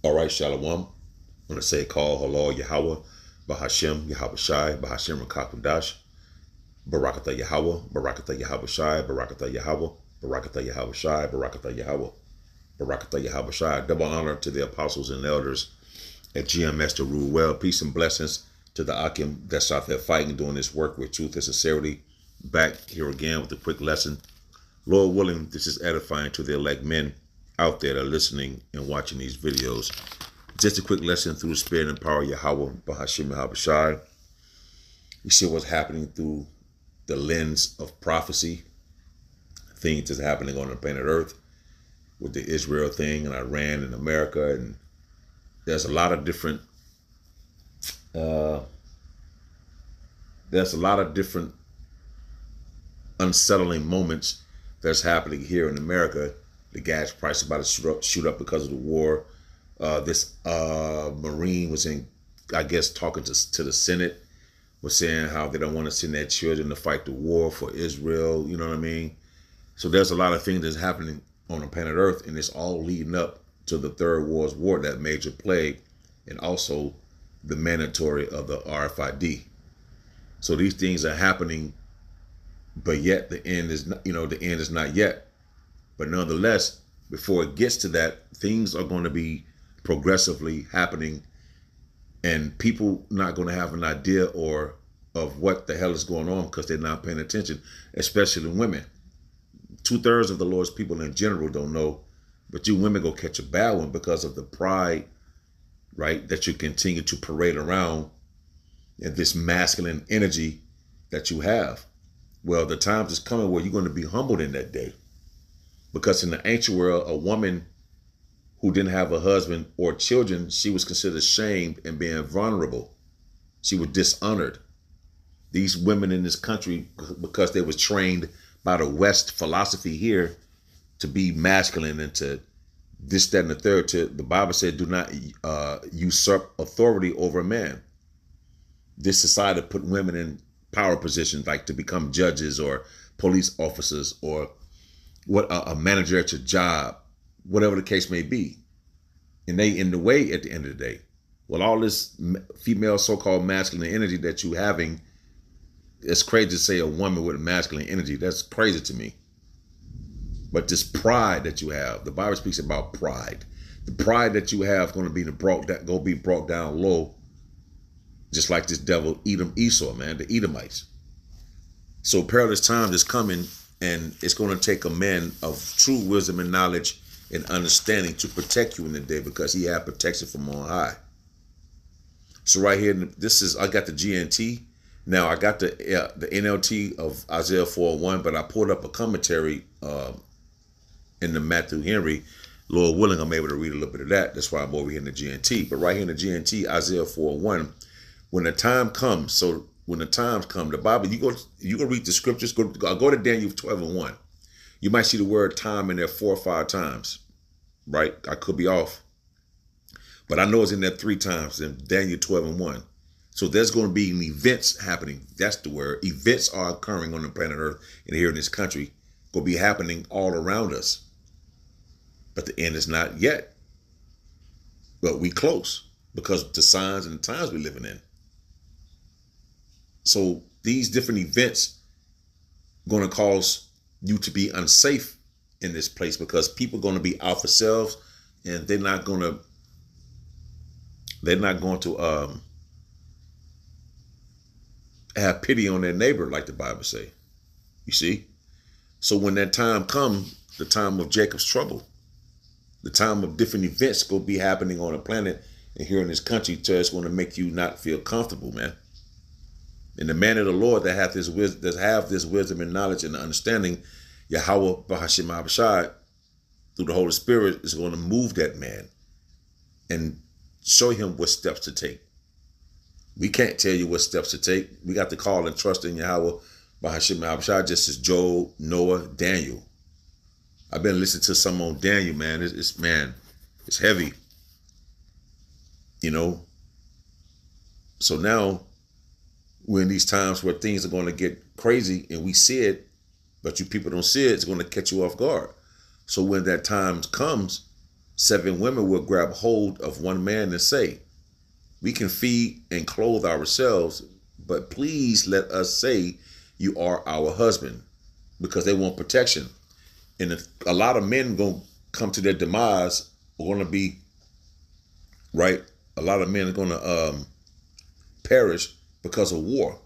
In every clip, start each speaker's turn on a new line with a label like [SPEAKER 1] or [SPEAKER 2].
[SPEAKER 1] All right, Shalom. I'm going to say call Halal Yahweh, Bahashem Yahweh Shai, Bahashem Rakakwadash, Barakatha Yahweh, Barakatha Yahweh Shai, Barakatha Yahweh, Barakatha Yahweh Shai, Barakatha Yahweh, Barakatha Yahweh Shai. Double honor to the apostles and elders at GMS to rule well. Peace and blessings to the Akim that's out there fighting, doing this work with truth and sincerity. Back here again with a quick lesson. Lord willing, this is edifying to the elect men out there that are listening and watching these videos. Just a quick lesson through the spirit and power of Yahweh, Bahashim Yahweh Shai. You see what's happening through the lens of prophecy. Things that's happening on the planet Earth with the Israel thing and Iran and America. And there's a lot of different unsettling moments that's happening here in America. The gas price is about to shoot up because of the war. This Marine was in, I guess, talking to the Senate, was saying how they don't want to send their children to fight the war for Israel. You know what I mean? So there's a lot of things that's happening on the planet Earth, and it's all leading up to the Third World War, that major plague, and also the mandatory of the RFID. So these things are happening, but yet the end is not, the end is not yet. But nonetheless, before it gets to that, things are going to be progressively happening, and people not going to have an idea of what the hell is going on because they're not paying attention, especially women. 2/3 of the Lord's people in general don't know, but you women go catch a bad one because of the pride, right, that you continue to parade around, and this masculine energy that you have. Well, the time is coming where you're going to be humbled in that day. Because in the ancient world, a woman who didn't have a husband or children, she was considered shamed and being vulnerable. She was dishonored. These women in this country, because they was trained by the West philosophy here to be masculine and to this, that, and the third, the Bible said, do not usurp authority over a man. This society put women in power positions, like to become judges or police officers or a manager at your job, whatever the case may be. And they in the way at the end of the day. Well, all this female so-called masculine energy that you having, it's crazy to say a woman with masculine energy. That's crazy to me. But this pride that you have, the Bible speaks about pride. The pride that you have is going to be brought down low, just like this devil Esau, man, the Edomites. So perilous time is coming. And it's going to take a man of true wisdom and knowledge and understanding to protect you in the day, because he had protection from on high. So right here, I got the GNT. Now I got the NLT of Isaiah 4:1, but I pulled up a commentary in the Matthew Henry. Lord willing, I'm able to read a little bit of that. That's why I'm over here in the GNT. But right here in the GNT, Isaiah 4:1, when the time comes, so when the times come, the Bible, you go read the scriptures, go to Daniel 12:1. You might see the word time in there 4 or 5 times, right? I could be off, but I know it's in there 3 times in Daniel 12:1. So there's going to be events happening. That's the word. Events are occurring on the planet Earth and here in this country, going to be happening all around us. But the end is not yet. But we close because of the signs and the times we're living in. So these different events are going to cause you to be unsafe in this place, because people are going to be out for themselves, and they're not going to have pity on their neighbor, like the Bible say. You see? So when that time comes, the time of Jacob's trouble, the time of different events going to be happening on the planet and here in this country, it's going to make you not feel comfortable, man. And the man of the Lord that have this wisdom and knowledge and understanding, Yahweh Bahashim Abishai, through the Holy Spirit, is going to move that man and show him what steps to take. We can't tell you what steps to take. We got to call and trust in Yahweh Bahashim Abishai, just as Job, Noah, Daniel. I've been listening to some on Daniel, man. It's heavy. So now we're in these times where things are going to get crazy, and we see it, but you people don't see it. It's going to catch you off guard. So when that time comes, 7 women will grab hold of one man and say, we can feed and clothe ourselves, but please let us say you are our husband, because they want protection. And if a lot of men going to come to their demise, are going to be, right? A lot of men are going to perish because of war.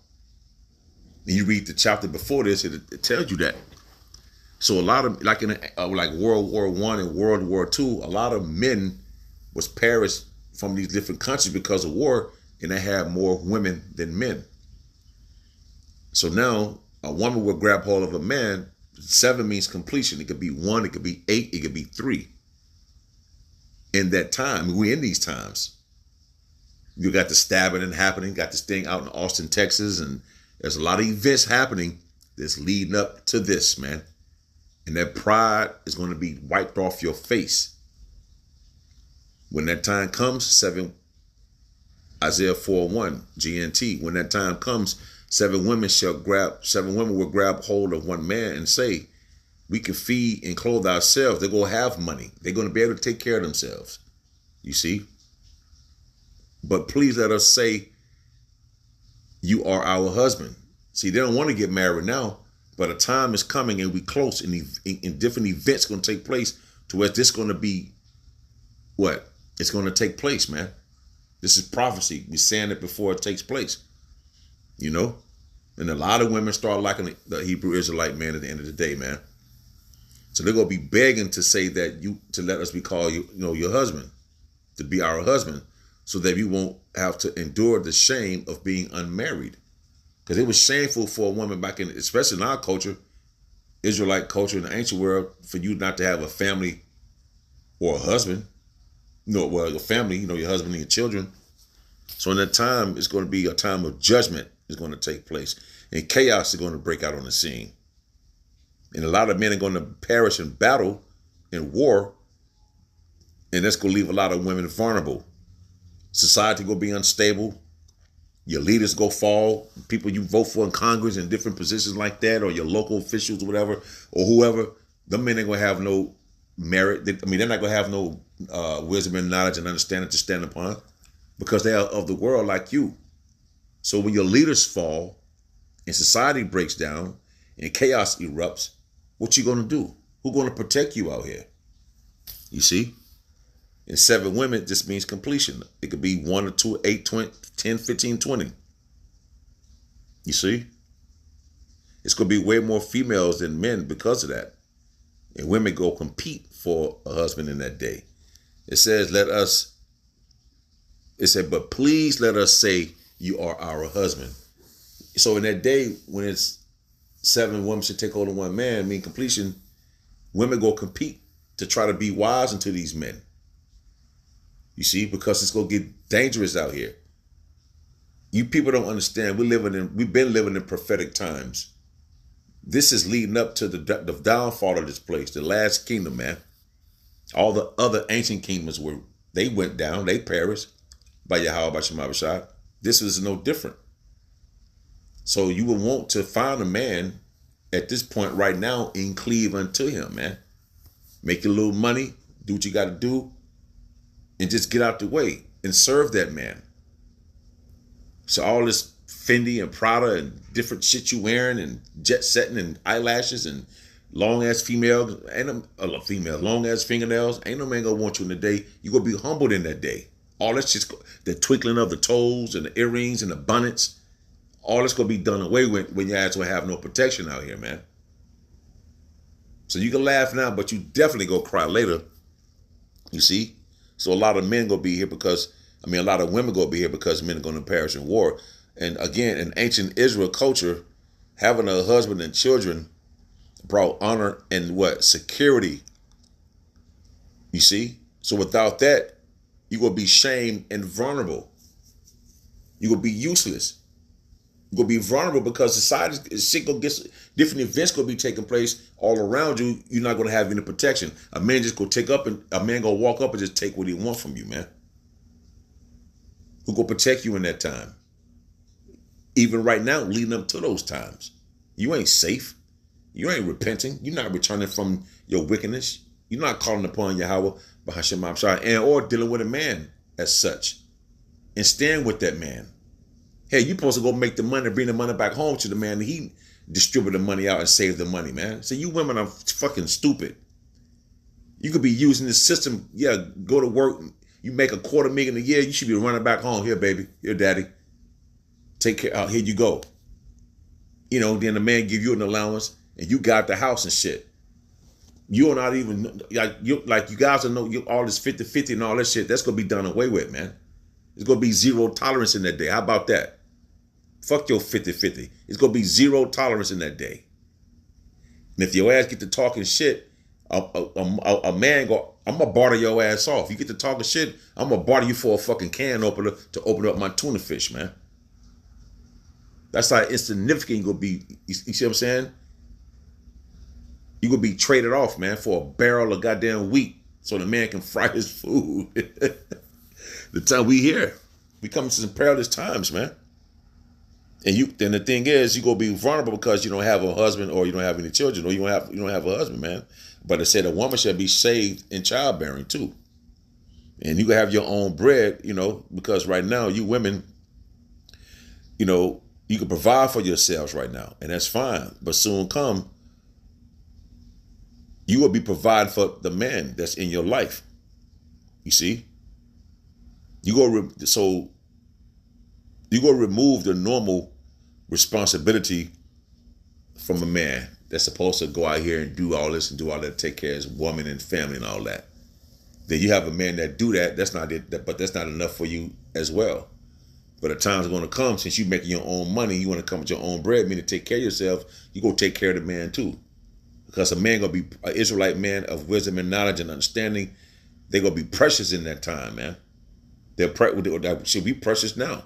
[SPEAKER 1] And you read the chapter before this, it tells you that. So a lot of, like in like World War I and World War II, a lot of men was perished from these different countries because of war, and they had more women than men. So now a woman will grab hold of a man. 7 means completion. It could be 1, it could be 8, it could be 3. In that time, we're in these times. You got the stabbing and happening, got this thing out in Austin, Texas, and there's a lot of events happening that's leading up to this, man. And that pride is going to be wiped off your face. When that time comes, Isaiah 4:1, GNT, when that time comes, 7 women will grab hold of one man and say, we can feed and clothe ourselves. They're going to have money. They're going to be able to take care of themselves. You see? But please let us say, you are our husband. See, they don't want to get married now, but a time is coming and we close, and in different events going to take place to where this going to be what? It's going to take place, man. This is prophecy. We're saying it before it takes place. You know? And a lot of women start liking the Hebrew Israelite man at the end of the day, man. So they're going to be begging to say that to let us be called, your husband, to be our husband, so that you won't have to endure the shame of being unmarried. Because it was shameful for a woman back in, especially in our culture, Israelite culture in the ancient world, for you not to have a family or a husband. A family, your husband and your children. So in that time, it's going to be a time of judgment is going to take place. And chaos is going to break out on the scene. And a lot of men are going to perish in battle, in war. And that's going to leave a lot of women vulnerable. Society going to be unstable. Your leaders go fall. People you vote for in Congress and different positions like that, or your local officials or whatever, or whoever, them men ain't going to have no merit. They're not going to have no wisdom and knowledge and understanding to stand upon, because they are of the world like you. So when your leaders fall and society breaks down and chaos erupts, what you going to do? Who's going to protect you out here? You see? And 7 women just means completion. It could be 1 or 2, 8, 20, 10, 15, 20. You see? It's going to be way more females than men because of that. And women go compete for a husband in that day. It says, but please let us say you are our husband. So in that day, when it's 7 women should take hold of one man, mean completion, women go compete to try to be wives unto these men. You see, because it's going to get dangerous out here. You people don't understand. We've been living in prophetic times. This is leading up to the downfall of this place, the last kingdom, man. All the other ancient kingdoms they went down, they perished by Yahweh, by Shema Bashar. This is no different. So you will want to find a man at this point right now and cleave unto him, man. Make your little money, do what you got to do, and just get out the way and serve that man. So all this Fendi and Prada and different shit you wearing and jet setting and eyelashes and long ass females, long ass fingernails, ain't no man gonna want you in the day. You gonna be humbled in that day. All that's just the twinkling of the toes and the earrings and the bonnets. All that's gonna be done away with when your ass will have no protection out here, man. So you can laugh now, but you definitely go cry later. You see? So a lot of men gonna be here a lot of women gonna be here because men are gonna perish in war. And again, in ancient Israel culture, having a husband and children brought honor and security. You see? So without that, you're going to be shamed and vulnerable. You're going to be useless. You're going to be vulnerable because society, shit going to get, different events going to be taking place all around you. You're not going to have any protection. A man just going to walk up and just take what he wants from you, man. Who going to protect you in that time? Even right now, leading up to those times. You ain't safe. You ain't repenting. You're not returning from your wickedness. You're not calling upon Yahweh. I'm sorry, and or dealing with a man as such, and staying with that man. Hey, you supposed to go make the money, bring the money back home to the man, and he distribute the money out and save the money, man. So you women are fucking stupid. You could be using this system. Yeah, go to work. You make $250,000 a year. You should be running back home. Here, baby. Here, daddy. Take care. Here you go. You know, then the man give you an allowance, and you got the house and shit. You're not even you guys are know all this 50-50 and all that shit. That's gonna be done away with, man. It's gonna be zero tolerance in that day. How about that? Fuck your 50-50. It's gonna be zero tolerance in that day. And if your ass get to talking shit, a man I'm gonna barter your ass off. You get to talking shit, I'm gonna barter you for a fucking can opener to open up my tuna fish, man. That's how insignificant you're gonna be. You see what I'm saying? You're gonna be traded off, man, for a barrel of goddamn wheat so the man can fry his food. The time we here, we come to some perilous times, man. And then the thing is, you gonna be vulnerable because you don't have a husband or you don't have any children or you don't have a husband, man. But it said a woman should be saved in childbearing too. And you can have your own bread, you know, because right now you women, you know, you can provide for yourselves right now, and that's fine. But soon come, you will be providing for the man that's in your life. You see, you go remove the normal responsibility from a man that's supposed to go out here and do all this and do all that, take care of his woman and family and all that. Then you have a man that do that. That's not it, but that's not enough for you as well. But the time's going to come, since you're making your own money, you want to come with your own bread, meaning take care of yourself, you go take care of the man too. Because a man going to be an Israelite man of wisdom and knowledge and understanding. They're going to be precious in that time, man. They should be precious now.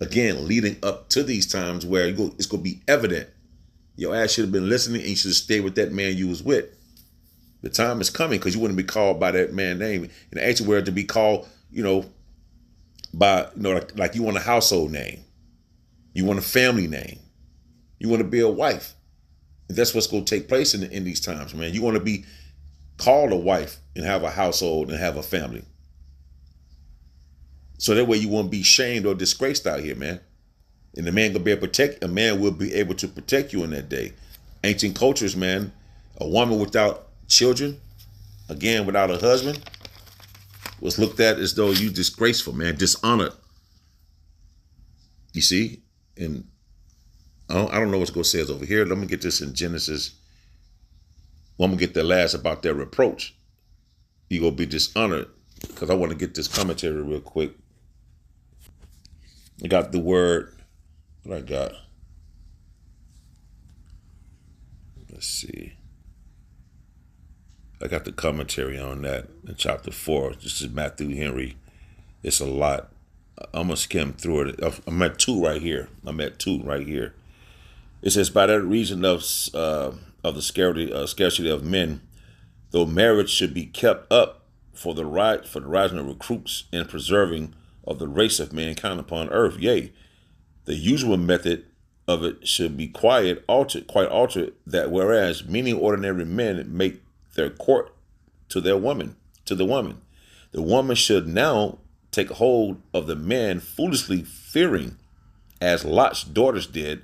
[SPEAKER 1] Again, leading up to these times where it's going to be evident. Your ass should have been listening and you should have stayed with that man you was with. The time is coming because you wouldn't be called by that man's name. In the ancient world, to be called, you know, by, you know, like you want a household name. You want a family name. You want to be a wife. And that's what's going to take place in these times, man. You want to be called a wife and have a household and have a family. So that way you won't be shamed or disgraced out here, man. And the man will be able to protect you in that day. Ancient cultures, man, a woman without children, again, without a husband, was looked at as though you disgraceful, man, dishonored. You see? And I don't know what's going to say over here. Let me get this in Genesis. Well, I'm going to get the last about their reproach. You're going to be dishonored, because I want to get this commentary real quick. I got the word. What I got? Let's see. I got the commentary on that in chapter 4. This is Matthew Henry. It's a lot. I'm going to skim through it. I'm at 2 right here. It says, by that reason of the scarcity of men, though marriage should be kept up for the rising of recruits and preserving of the race of mankind upon earth, yea, the usual method of it should be quite altered, that whereas many ordinary men make their court to the woman, the woman should now take hold of the man, foolishly fearing, as Lot's daughters did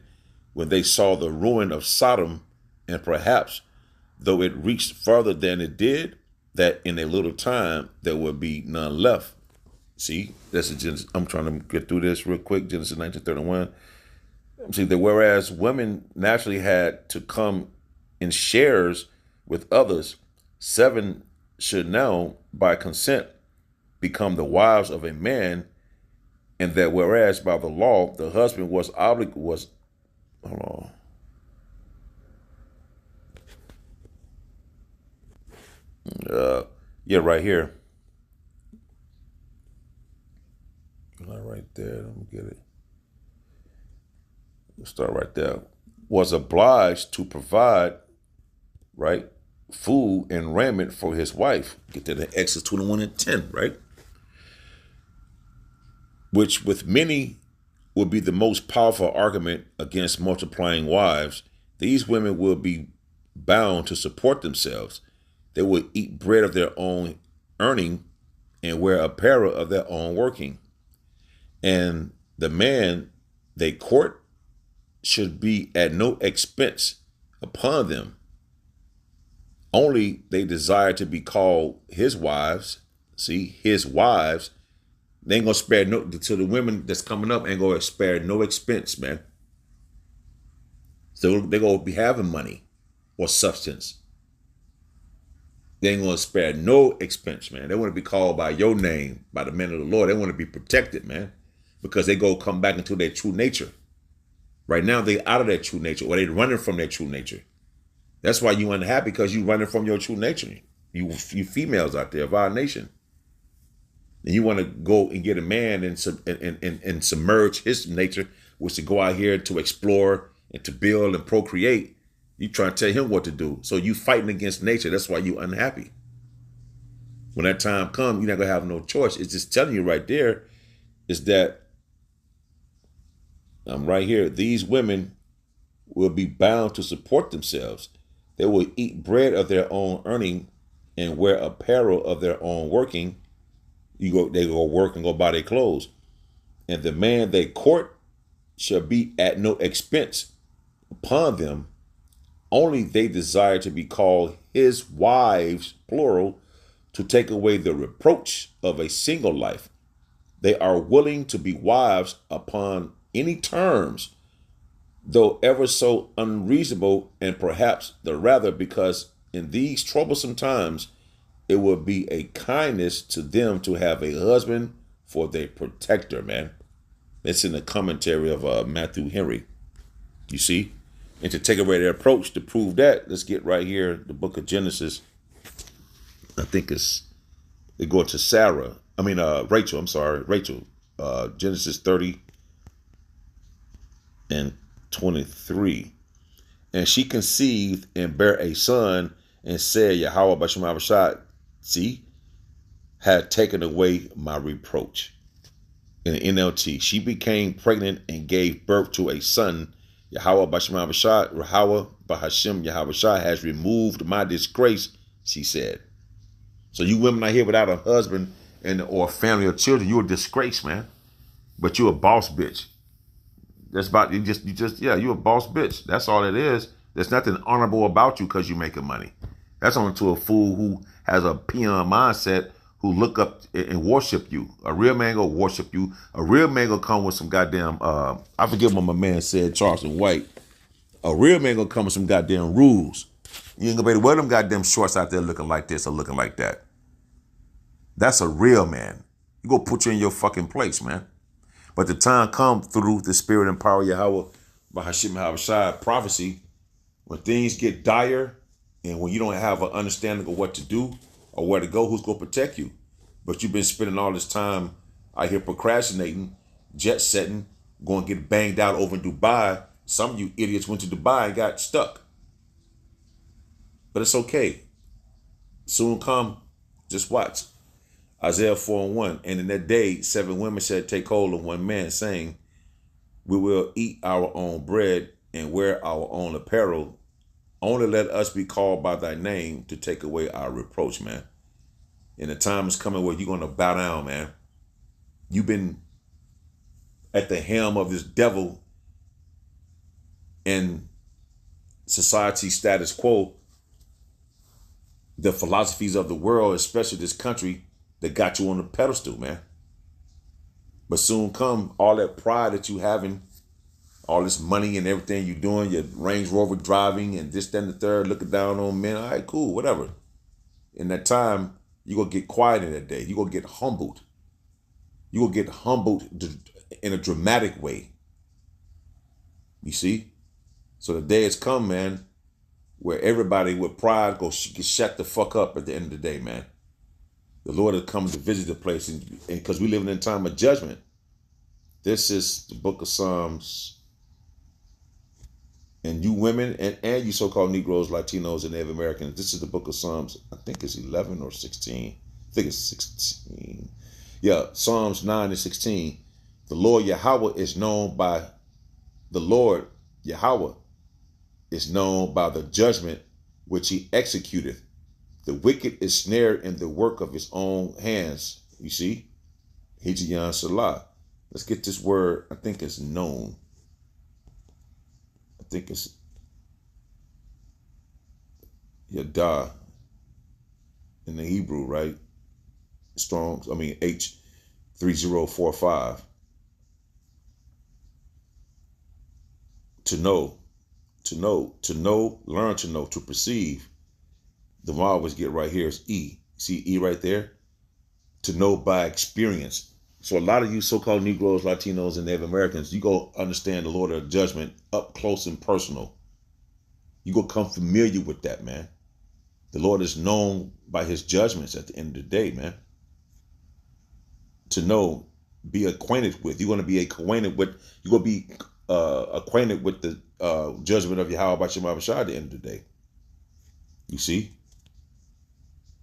[SPEAKER 1] when they saw the ruin of Sodom, and perhaps, though it reached farther than it did, that in a little time there would be none left. See, that's Genesis. I'm trying to get through this real quick. Genesis 19:31. See, that whereas women naturally had to come in shares with others, 7 should now, by consent, become the wives of a man, and that whereas by the law the husband was hold on. Yeah, right here. Right there. Let me get it. Let's start right there. Was obliged to provide, right, food and raiment for his wife. Get that in Exodus 21:10, right? Which with many would be the most powerful argument against multiplying wives. These women will be bound to support themselves. They will eat bread of their own earning and wear apparel of their own working. And the man they court should be at no expense upon them. Only they desire to be called his wives. See, his wives. They ain't gonna spare no to the women that's coming up ain't gonna spare no expense, man. So they're gonna be having money or substance. They ain't gonna spare no expense, man. They want to be called by your name, by the men of the Lord. They want to be protected, man, because they go come back into their true nature. Right now, they out of their true nature, or they running from their true nature. That's why you unhappy, because you running from your true nature. You females out there of our nation, and you want to go and get a man and submerge his nature, which to go out here to explore and to build and procreate. You trying to tell him what to do. So you fighting against nature. That's why you unhappy. When that time comes, you're not going to have no choice. It's just telling you right there is that I'm right here. These women will be bound to support themselves. They will eat bread of their own earning and wear apparel of their own working. They go work and go buy their clothes. And the man they court shall be at no expense upon them. Only they desire to be called his wives, plural, to take away the reproach of a single life. They are willing to be wives upon any terms, though ever so unreasonable, and perhaps the rather because in these troublesome times it would be a kindness to them to have a husband for their protector, man. It's in the commentary of Matthew Henry. You see? And to take away their approach to prove that, let's get right here, the book of Genesis. I think they go to Rachel, I'm sorry, Rachel. Genesis 30 and 23. And she conceived and bare a son and said, Yahweh Bashem Abishad, see, had taken away my reproach. In the NLT, she became pregnant and gave birth to a son. Yahweh Bashem Abishad, Yahweh Bahashem Yahawashi has removed my disgrace, she said. So you women out here without a husband or a family or children, you're a disgrace, man. But you're a boss bitch. That's about you're a boss bitch. That's all it is. There's nothing honorable about you because you're making money. That's only to a fool who has a peon mindset who look up and worship you. A real man gonna worship you. A real man gonna come with some goddamn I forget what my man said, Charleston White. A real man gonna come with some goddamn rules. You ain't gonna be able to wear them goddamn shorts out there looking like this or looking like that. That's a real man. You go put you in your fucking place, man. But the time comes through the spirit and power of Yahweh, Bahashim Havashai prophecy, when things get dire and when you don't have an understanding of what to do or where to go, who's going to protect you? But you've been spending all this time out here procrastinating, jet setting, going to get banged out over in Dubai. Some of you idiots went to Dubai and got stuck. But it's okay. Soon come, just watch. Isaiah 4:1, and in that day, 7 women shall take hold of one man, saying, we will eat our own bread and wear our own apparel. Only let us be called by thy name to take away our reproach, man. And the time is coming where you're going to bow down, man. You've been at the helm of this devil and society status quo, the philosophies of the world, especially this country, that got you on the pedestal, man. But soon come all that pride that you having, all this money and everything you doing, your Range Rover driving and this, that, and the third, looking down on men. All right, cool, whatever. In that time, you're going to get quiet in that day. You're going to get humbled. You're going to get humbled in a dramatic way. You see? So the day has come, man, where everybody with pride get shut the fuck up at the end of the day, man. The Lord has come to visit the place, and because we live in a time of judgment. This is the book of Psalms. And you women and you so-called Negroes, Latinos, and Native Americans, this is the book of Psalms. I think it's 11 or 16. I think it's 16. Yeah, Psalms 9 and 16. The Lord Yahweh is known by the Lord Yahweh is known by the judgment which he executeth. The wicked is snared in the work of his own hands. You see? Hijiyan Salah. Let's get this word. I think it's known. I think it's Yadah in the Hebrew, right? Strong's, H3045. To know, learn to know, to perceive. The I always get right here is E. See E right there? To know by experience. So a lot of you so-called Negroes, Latinos, and Native Americans, you go understand the Lord of Judgment up close and personal. You go come familiar with that, man. The Lord is known by his judgments at the end of the day, man. To know, be acquainted with. You're going to be acquainted with, you're going to be acquainted with the judgment of Yahweh Shema Shah at the end of the day. You see?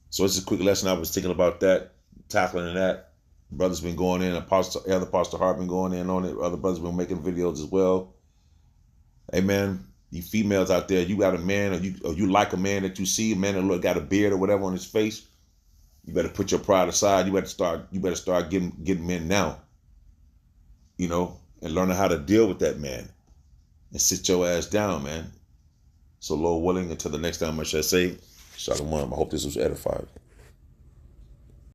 [SPEAKER 1] So it's a quick lesson. I was thinking about that, tackling that. Brothers been going in. Other Pastor Hart been going in on it. Other brothers been making videos as well. Amen. You females out there, you got a man, or you like a man that you see, a man that got a beard or whatever on his face. You better put your pride aside. You better start getting men now. You know, and learning how to deal with that man, and sit your ass down, man. So Lord willing, until the next time I shall say, Shalom. I hope this was edifying.